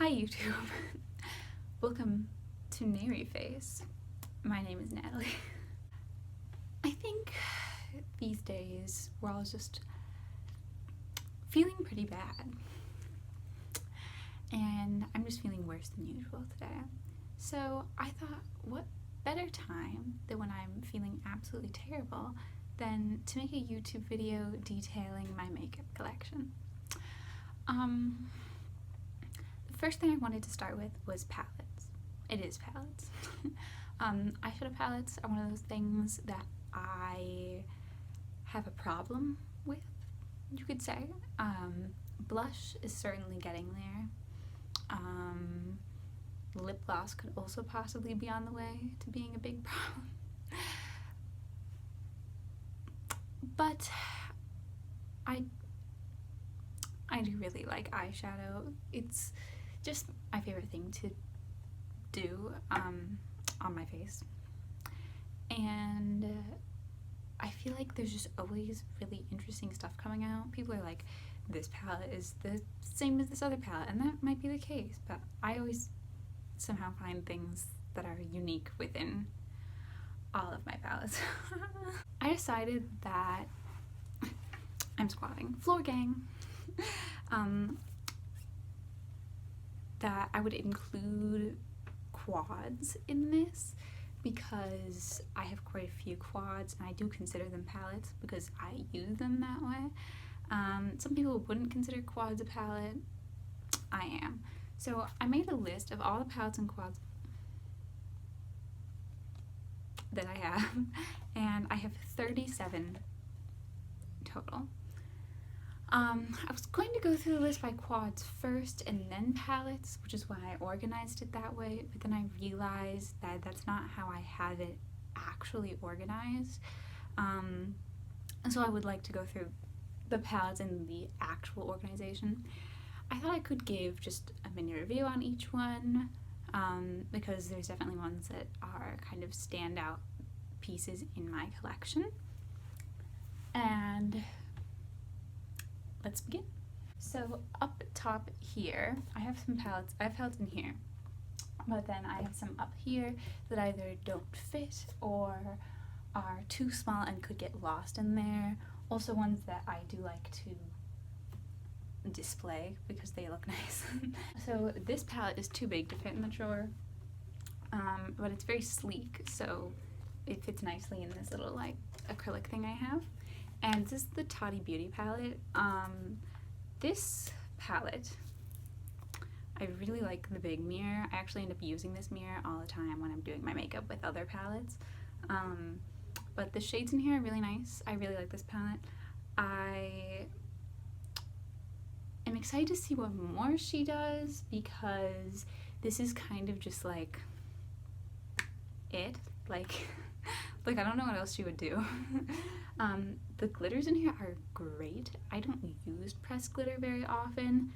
Hi YouTube! Welcome to Naeri Face. My name is Natalie. I think these days we're all just feeling pretty bad. And I'm just feeling worse than usual today. So I thought, what better time than when I'm feeling absolutely terrible than to make a YouTube video detailing my makeup collection. The first thing I wanted to start with was palettes. It is palettes. Eyeshadow palettes are one of those things that I have a problem with, you could say. Blush is certainly getting there. Lip gloss could also possibly be on the way to being a big problem. But I do really like eyeshadow. It's just my favorite thing to do on my face. And I feel like there's just always really interesting stuff coming out. People are like, this palette is the same as this other palette, and that might be the case, but I always somehow find things that are unique within all of my palettes. I decided that I'm squatting, floor gang, that I would include quads in this because I have quite a few quads and I do consider them palettes because I use them that way. Some people wouldn't consider quads a palette. I am. So I made a list of all the palettes and quads that I have, and I have 37 total. I was going to go through the list by quads first and then palettes, which is why I organized it that way, but then I realized that that's not how I have it actually organized. And so I would like to go through the palettes in the actual organization. I thought I could give just a mini review on each one, because there's definitely ones that are kind of standout pieces in my collection. And let's begin. So up top here, I have some palettes. I have palettes in here, but then I have some up here that either don't fit or are too small and could get lost in there. Also ones that I do like to display because they look nice. So this palette is too big to fit in the drawer, but it's very sleek, so it fits nicely in this little like acrylic thing I have. And this is the Tati Beauty palette. This palette, I really like the big mirror. I actually end up using this mirror all the time when I'm doing my makeup with other palettes. But the shades in here are really nice. I really like this palette. I am excited to see what more she does because this is kind of just like it. Like I don't know what else she would do. The glitters in here are great. I don't use pressed glitter very often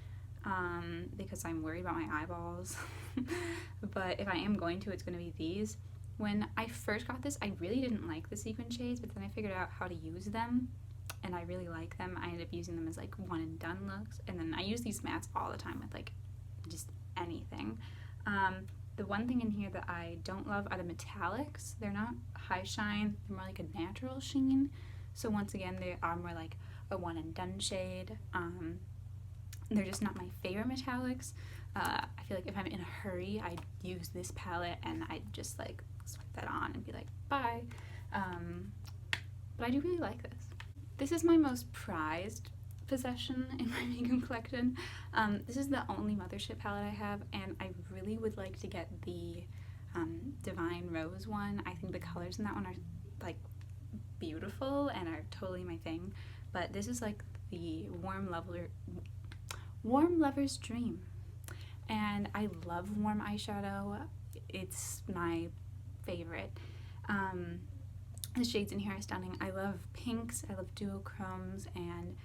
because I'm worried about my eyeballs. But if I am going to, it's going to be these. When I first got this, I really didn't like the sequin shades, but then I figured out how to use them and I really like them. I ended up using them as like one and done looks, and then I use these mattes all the time with like just anything. The one thing in here that I don't love are the metallics. They're not high shine, they're more like a natural sheen. So once again, they are more like a one and done shade. They're just not my favorite metallics. I feel like if I'm in a hurry, I'd use this palette and I'd just like swipe that on and be like, bye. But I do really like this. This is my most prized possession in my makeup collection. This is the only Mothership palette I have, and I really would like to get the Divine Rose one. I think the colors in that one are like beautiful and are totally my thing, but this is like the warm lover's dream, and I love warm eyeshadow. It's my favorite. The shades in here are stunning. I love pinks, I love duochromes, and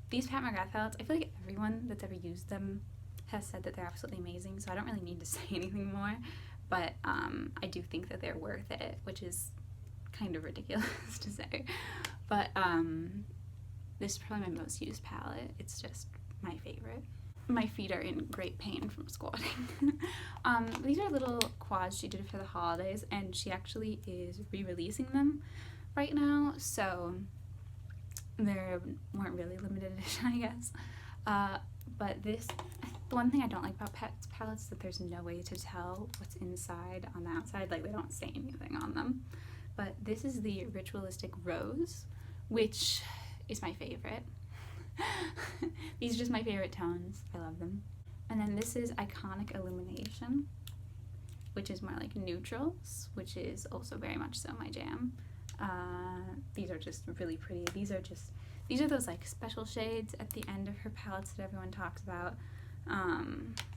these Pat McGrath palettes, I feel like everyone that's ever used them has said that they're absolutely amazing, so I don't really need to say anything more, but I do think that they're worth it, which is kind of ridiculous to say. But this is probably my most used palette. It's just my favorite. my feet are in great pain from squatting. These are little quads she did for the holidays, and she actually is re-releasing them right now, so they weren't really limited edition, I guess. But the one thing I don't like about palettes is that there's no way to tell what's inside on the outside. Like, they don't say anything on them. But this is the Ritualistic Rose, which is my favorite. These are just my favorite tones. I love them. And then this is Iconic Illumination, which is more like neutrals, which is also very much so my jam. These are just really pretty. These are those like special shades at the end of her palettes that everyone talks about,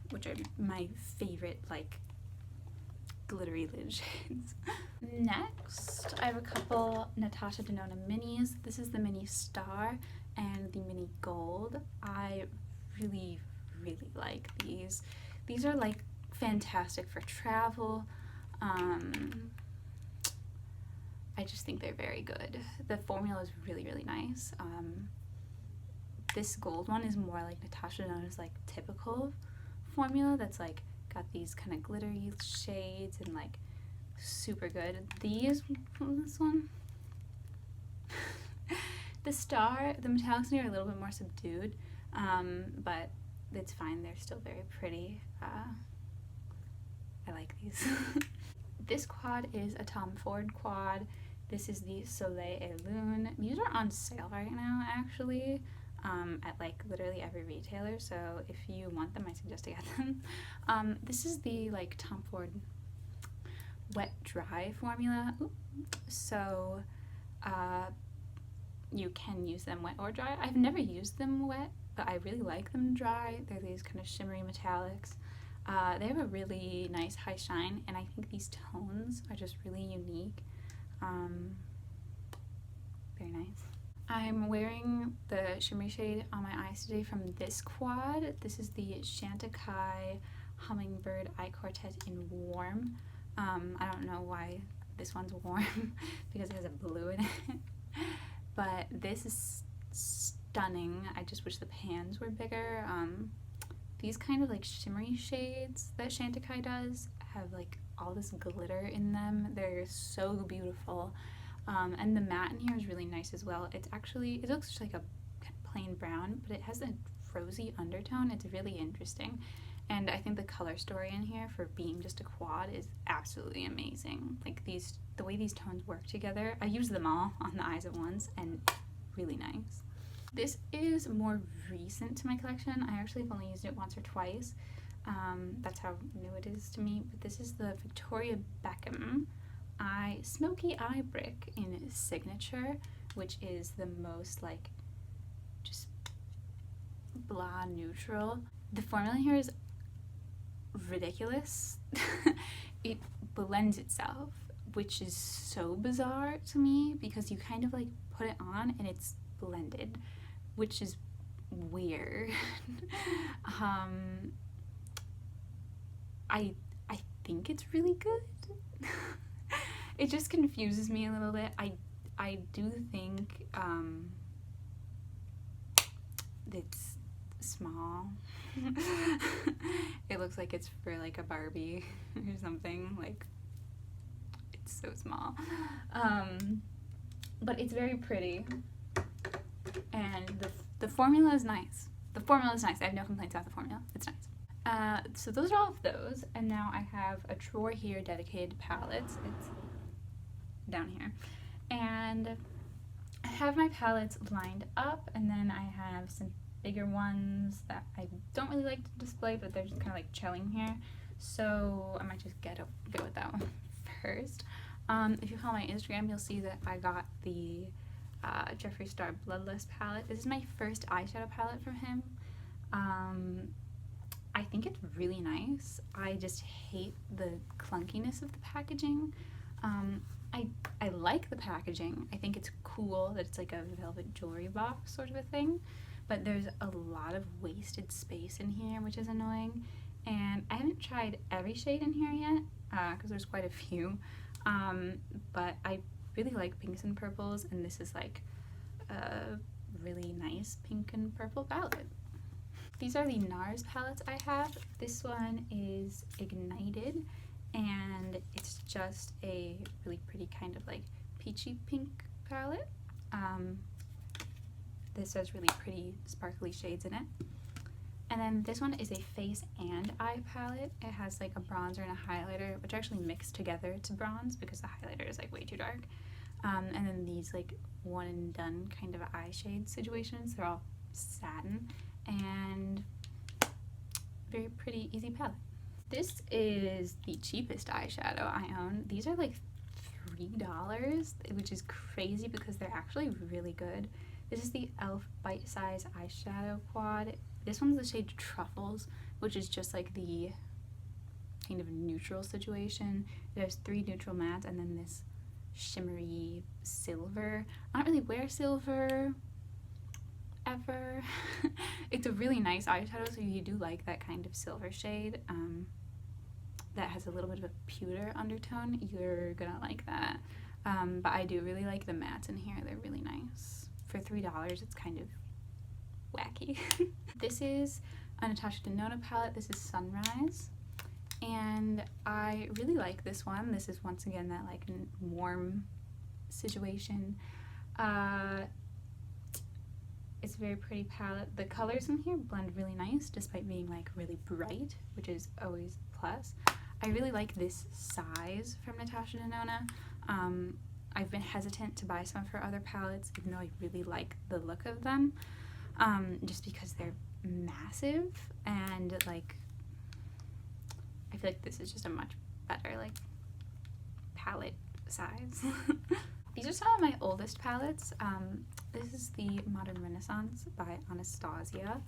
which are my favorite like glittery lid shades. Next, I have a couple Natasha Denona minis. This is the mini Star and the mini Gold. I really, really like these. These are like fantastic for travel. I just think they're very good. The formula is really, really nice. This gold one is more like Natasha Denona's like typical formula that's like got these kind of glittery shades and like super good. These, this one, the Star, the metallics in here are a little bit more subdued, but it's fine. They're still very pretty. I like these. This quad is a Tom Ford quad. This is the Soleil et Lune. These are on sale right now, actually, at like literally every retailer. So if you want them, I suggest to get them. This is the like Tom Ford wet dry formula. Ooh. So you can use them wet or dry. I've never used them wet, but I really like them dry. They're these kind of shimmery metallics. They have a really nice high shine, and I think these tones are just really unique. Very nice. I'm wearing the shimmery shade on my eyes today from this quad. This is the chantecaille Hummingbird Eye Quartet in Warm. I don't know why this one's warm because it has a blue in it, but this is stunning. I just wish the pans were bigger. These kind of like shimmery shades that chantecaille does have like all this glitter in them. They're so beautiful. And the matte in here is really nice as well. It's actually, it looks just like a plain brown, but it has a rosy undertone. It's really interesting. And I think the color story in here for being just a quad is absolutely amazing. Like these, the way these tones work together, I use them all on the eyes at once and really nice. This is more recent to my collection. I actually have only used it once or twice. That's how new it is to me. But this is the Victoria Beckham Smoky Eye Brick in Signature, which is the most like just blah neutral. The formula here is ridiculous. It blends itself, which is so bizarre to me because you kind of like put it on and it's blended, which is weird. I think it's really good. It just confuses me a little bit. I do think it's small. It looks like it's for like a Barbie or something. Like, it's so small. But it's very pretty. And the formula is nice. The formula is nice. I have no complaints about the formula. It's nice. So those are all of those. And now I have a drawer here dedicated to palettes. It's down here. And I have my palettes lined up, and then I have some bigger ones that I don't really like to display, but they're just kind of like chilling here. So I might just go with that one first. If you follow my Instagram, you'll see that I got the Jeffree Star Bloodlust palette. This is my first eyeshadow palette from him. I think it's really nice. I just hate the clunkiness of the packaging. I like the packaging. I think it's cool that it's like a velvet jewelry box sort of a thing, but there's a lot of wasted space in here, which is annoying. And I haven't tried every shade in here yet, because there's quite a few, but I really like pinks and purples, and this is like a really nice pink and purple palette. These are the NARS palettes I have. This one is Ignited, and it's just a really pretty kind of like peachy pink palette. This has really pretty sparkly shades in it. And then this one is a face and eye palette. It has like a bronzer and a highlighter, which actually mix together to bronze because the highlighter is like way too dark. And then these like one and done kind of eye shade situations. They're all satin and very pretty easy palette. This is the cheapest eyeshadow I own. These are like $3, which is crazy because they're actually really good. This is the e.l.f. Bite Size Eyeshadow Quad. This one's the shade Truffles, which is just like the kind of neutral situation. It has 3 neutral mattes and then this shimmery silver. I don't really wear silver ever. It's a really nice eyeshadow, so if you do like that kind of silver shade that has a little bit of a pewter undertone, you're gonna like that. But I do really like the mattes in here. They're really nice. For $3, it's kind of wacky. This is a Natasha Denona palette. This is Sunrise, and I really like this one. This is once again that like warm situation. It's a very pretty palette. The colors in here blend really nice despite being like really bright, which is always a plus. I really like this size from Natasha Denona. I've been hesitant to buy some of her other palettes, even though I really like the look of them, just because they're massive, and like I feel like this is just a much better like palette size. These are some of my oldest palettes. This is the Modern Renaissance by Anastasia,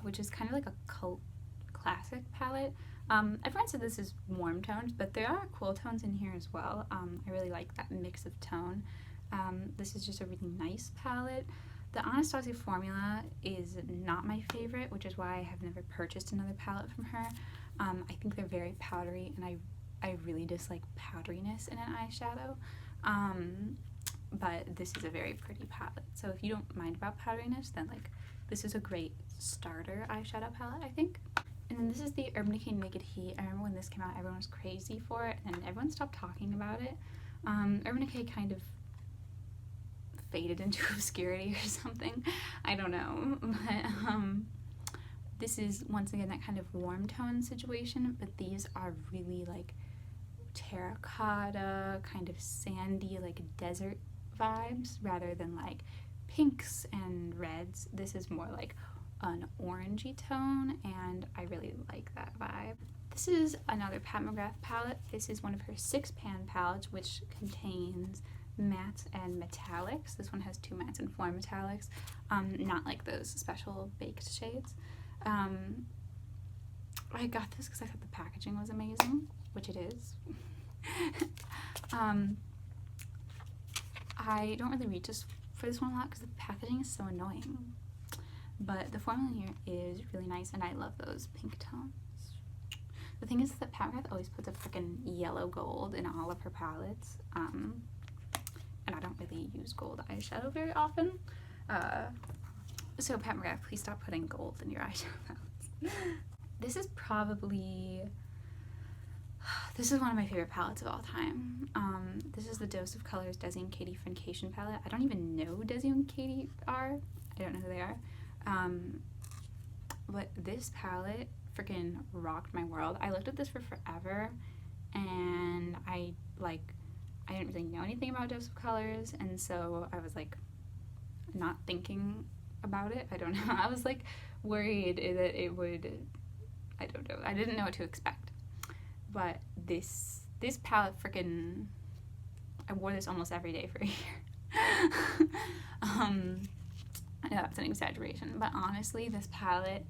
which is kind of like a cult classic palette. Everyone said this is warm tones, but there are cool tones in here as well. I really like that mix of tone. This is just a really nice palette. The Anastasia formula is not my favorite, which is why I have never purchased another palette from her. I think they're very powdery, and I really dislike powderiness in an eyeshadow. But this is a very pretty palette. So if you don't mind about powderiness, then like this is a great starter eyeshadow palette, I think. And then this is the Urban Decay Naked Heat. I remember when this came out, everyone was crazy for it, and then everyone stopped talking about it. Urban Decay kind of faded into obscurity or something. I don't know. But this is, once again, that kind of warm tone situation, but these are really like terracotta, kind of sandy, like desert vibes, rather than like pinks and reds. This is more like an orangey tone, and I really like that vibe. This is another Pat McGrath palette. This is one of her 6-pan palettes, which contains mattes and metallics. This one has 2 mattes and 4 metallics, not like those special baked shades. I got this because I thought the packaging was amazing, which it is. I don't really reach for this one a lot because the packaging is so annoying. But the formula here is really nice, and I love those pink tones. The thing is that Pat McGrath always puts a freaking yellow gold in all of her palettes, and I don't really use gold eyeshadow very often. So Pat McGrath, please stop putting gold in your eyeshadow palettes. This is one of my favorite palettes of all time. This is the Dose of Colors Desi and Katie Funcation palette. I don't even know who Desi and Katie are. I don't know who they are. But this palette freaking rocked my world. I looked at this for forever, and I didn't really know anything about Dose of Colors, and so I was like not thinking about it. I don't know. I was like worried that it would, I don't know. I didn't know what to expect. But this palette freaking, I wore this almost every day for a year. I know that's an exaggeration, but honestly, this palette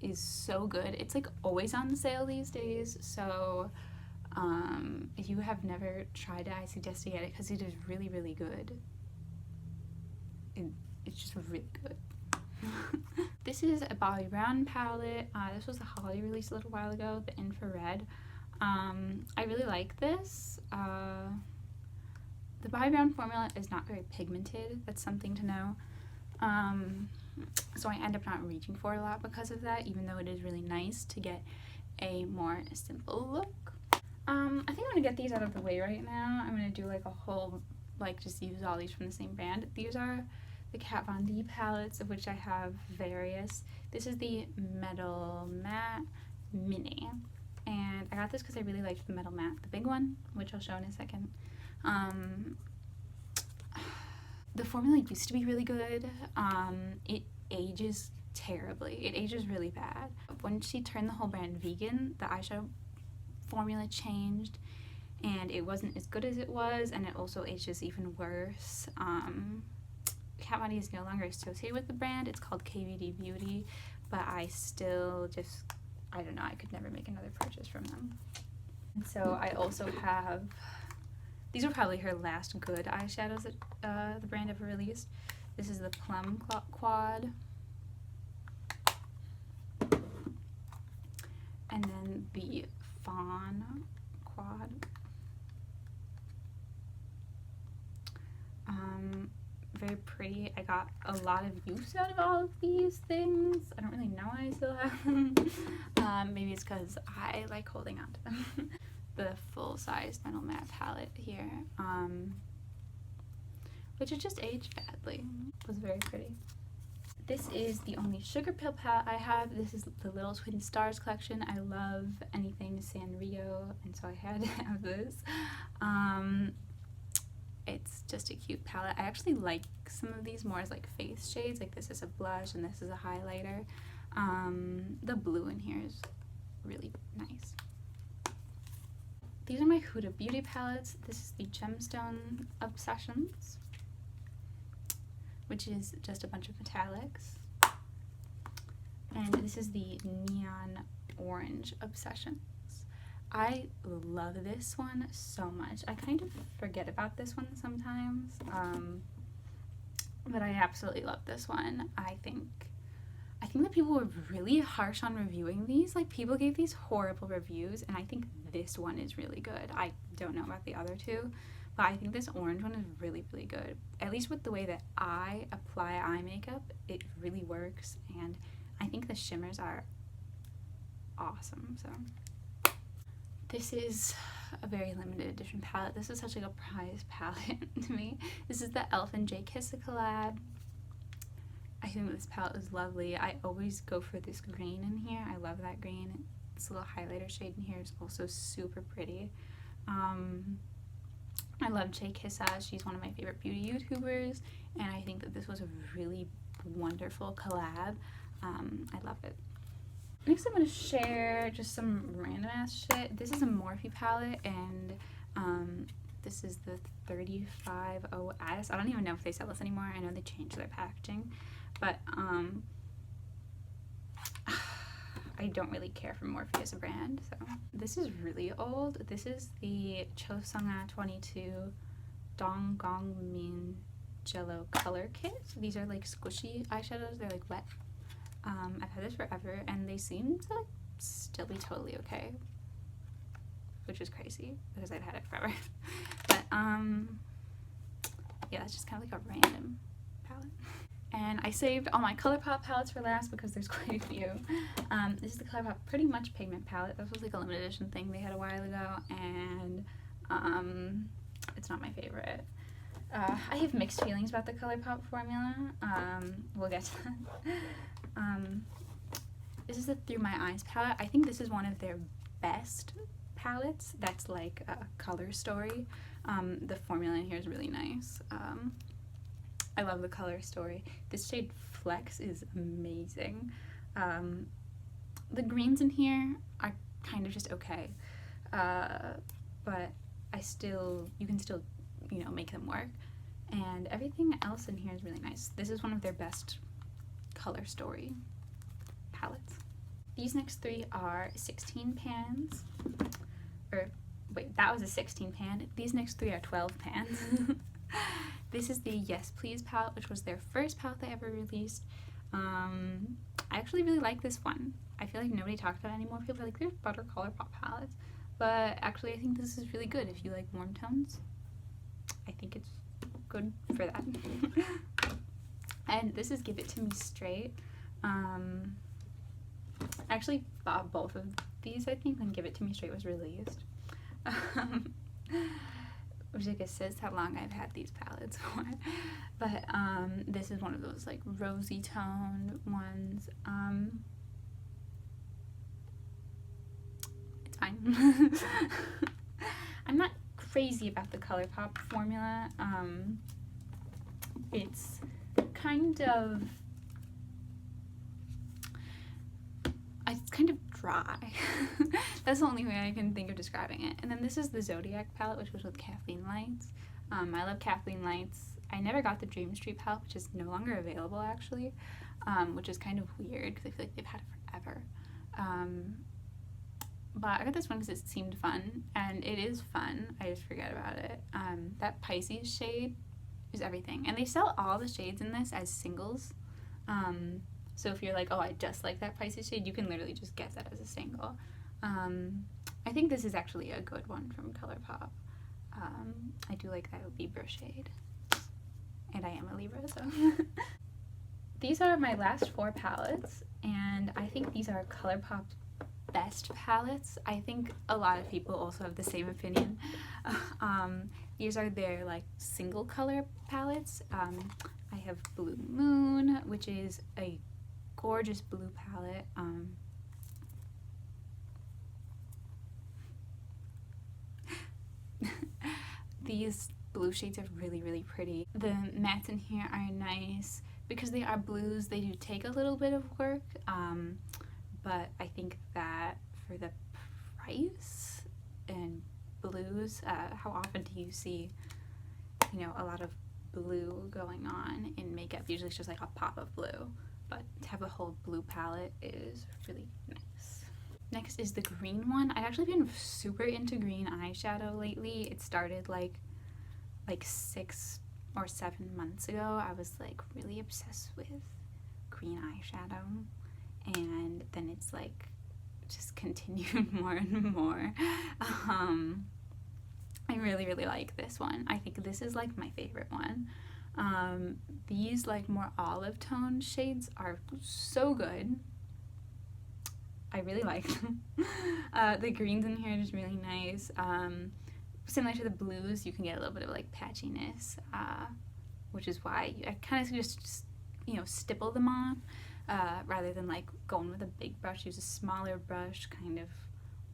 is so good. It's like always on sale these days, so if you have never tried it, I suggest to get it because it is really, really good. It's just really good. This is a Bobbi Brown palette. This was a holiday release a little while ago, the Infrared. I really like this. The Bobbi Brown formula is not very pigmented. That's something to know. So I end up not reaching for it a lot because of that, even though it is really nice to get a more simple look. I think I'm gonna get these out of the way right now. I'm gonna do like a whole, like, just use all these from the same brand. These are the Kat Von D palettes, of which I have various. This is the Metal Matte Mini, and I got this because I really liked the Metal Matte, the big one, which I'll show in a second. The formula used to be really good. It ages terribly. It ages really bad. When she turned the whole brand vegan, the eyeshadow formula changed and it wasn't as good as it was, and it also ages even worse. Kat Von D is no longer associated with the brand. It's called KVD Beauty, but I still just, I don't know, I could never make another purchase from them. And so I also have, these are probably her last good eyeshadows that the brand ever released. This is the Plum Quad. And then the Fawn Quad. Very pretty. I got a lot of use out of all of these things. I don't really know why I still have them. Maybe it's because I like holding on to them. The full-size Metal Matte palette here, which has just aged badly. It was very pretty. This is the only sugar pill palette I have. This is the Little Twin Stars collection. I love anything Sanrio, and so I had to have this. It's just a cute palette. I actually like some of these more as like face shades. Like this is a blush and this is a highlighter. The blue in here is really nice. These are my Huda Beauty palettes. This is the Gemstone Obsessions, which is just a bunch of metallics. And this is the Neon Orange Obsessions. I love this one so much. I kind of forget about this one sometimes, but I absolutely love this one. I think that people were really harsh on reviewing these. Like, people gave these horrible reviews, and I think this one is really good. I don't know about the other two, but I think this orange one is really, really good. At least with the way that I apply eye makeup, it really works, and I think the shimmers are awesome. So this is a very limited edition palette. This is such like a prize palette to me. This is the e.l.f. and J. Kissa collab. I think this palette is lovely. I always go for this green in here. I love that green. This little highlighter shade in here is also super pretty. I love J. Kissa. She's one of my favorite beauty YouTubers, and I think that this was a really wonderful collab. I love it. Next, I'm going to share just some random ass shit. This is a Morphe palette, and this is the 35OS. I don't even know if they sell this anymore. I know they changed their packaging, but I don't really care for Morphe as a brand. So this is really old. This is the Chosunga 22 Donggong Min Jello Color Kit. These are like squishy eyeshadows. They're like wet. I've had this forever, and they seem to like still be totally okay, which is crazy because I've had it forever. But yeah, it's just kind of like a random palette. And I saved all my ColourPop palettes for last because there's quite a few. This is the ColourPop Pretty Much Pigment palette. This was like a limited edition thing they had a while ago, and it's not my favorite. I have mixed feelings about the ColourPop formula. We'll get to that. This is the Through My Eyes palette. I think this is one of their best palettes that's like a color story. The formula in here is really nice. I love the color story. This shade Flex is amazing. The greens in here are kind of just okay, but you can still, you know, make them work. And everything else in here is really nice. This is one of their best color story palettes. These next three are 16 pans. Or wait, that was a 16 pan. These next three are 12 pans. This is the Yes Please palette, which was their first palette they ever released. I actually really like this one. I feel like nobody talks about it anymore. People are like, there's better ColourPop palettes. But actually, I think this is really good if you like warm tones. I think it's good for that. And this is Give It To Me Straight. I actually bought both of these, I think, when Give It To Me Straight was released. Which I guess says how long I've had these palettes for. But this is one of those like rosy toned ones. It's fine. I'm not crazy about the ColourPop formula. It's kind of dry. That's the only way I can think of describing it. And then this is the Zodiac palette, which was with Kathleen Lights. I love Kathleen Lights. I never got the Dream Street palette, which is no longer available actually, which is kind of weird because I feel like they've had it forever. But I got this one because it seemed fun, and it is fun. I just forget about it. That Pisces shade is everything. And they sell all the shades in this as singles. So if you're like, oh, I just like that Pisces shade, you can literally just get that as a single. I think this is actually a good one from ColourPop. I do like that Libra shade. And I am a Libra, so. These are my last 4 palettes, and I think these are ColourPop's best palettes. I think a lot of people also have the same opinion. These are their like single color palettes. I have Blue Moon, which is a gorgeous blue palette. These blue shades are really, really pretty. The mattes in here are nice. Because they are blues, they do take a little bit of work, but I think that for the price and blues, how often do you see, you know, a lot of blue going on in makeup? Usually it's just like a pop of blue, but to have a whole blue palette is really nice. Next is the green one. I've actually been super into green eyeshadow lately. It started like 6 or 7 months ago. I was like really obsessed with green eyeshadow, and then it's like just continued more and more. I really, really like this one. I think this is like my favorite one. These like more olive tone shades are so good. I really like them. The greens in here are just really nice. Similar to the blues, you can get a little bit of like patchiness, which is why I kind of just, you know, stipple them on rather than like going with a big brush. Use a smaller brush, kind of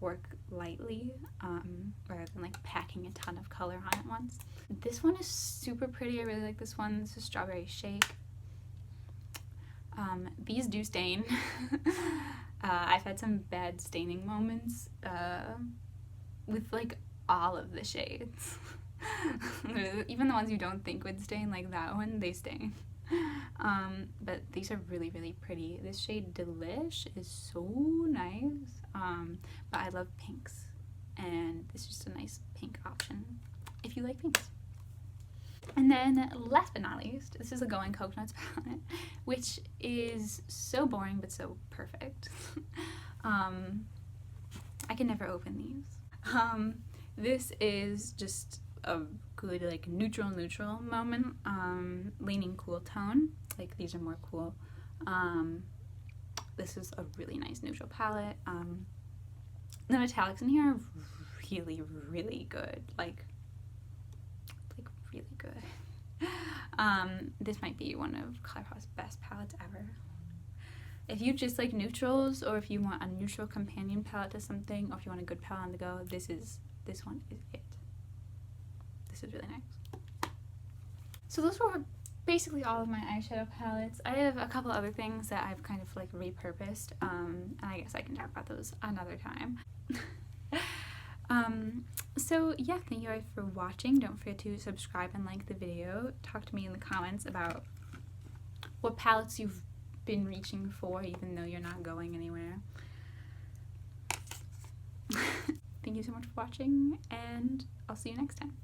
work lightly, rather than like packing a ton of color on at once. This one is super pretty. I really like this one. This is Strawberry Shake. These do stain. I've had some bad staining moments with like all of the shades. Even the ones you don't think would stain, like that one, they stain. But these are really, really pretty. This shade Delish is so nice. But I love pinks, and this is just a nice pink option if you like pinks. And then last but not least, this is the Going Coconuts palette, which is so boring but so perfect. I can never open these. This is just a good like neutral moment, leaning cool tone. Like these are more cool. This is a really nice neutral palette. The metallics in here are really, really good. Like really good. This might be one of ColourPop's best palettes ever. If you just like neutrals, or if you want a neutral companion palette to something, or if you want a good palette on the go, this one is it. This is really nice. So those were basically all of my eyeshadow palettes. I have a couple other things that I've kind of like repurposed, and I guess I can talk about those another time. So yeah, thank you guys for watching. Don't forget to subscribe and like the video. Talk to me in the comments about what palettes you've been reaching for, even though you're not going anywhere. Thank you so much for watching, and I'll see you next time.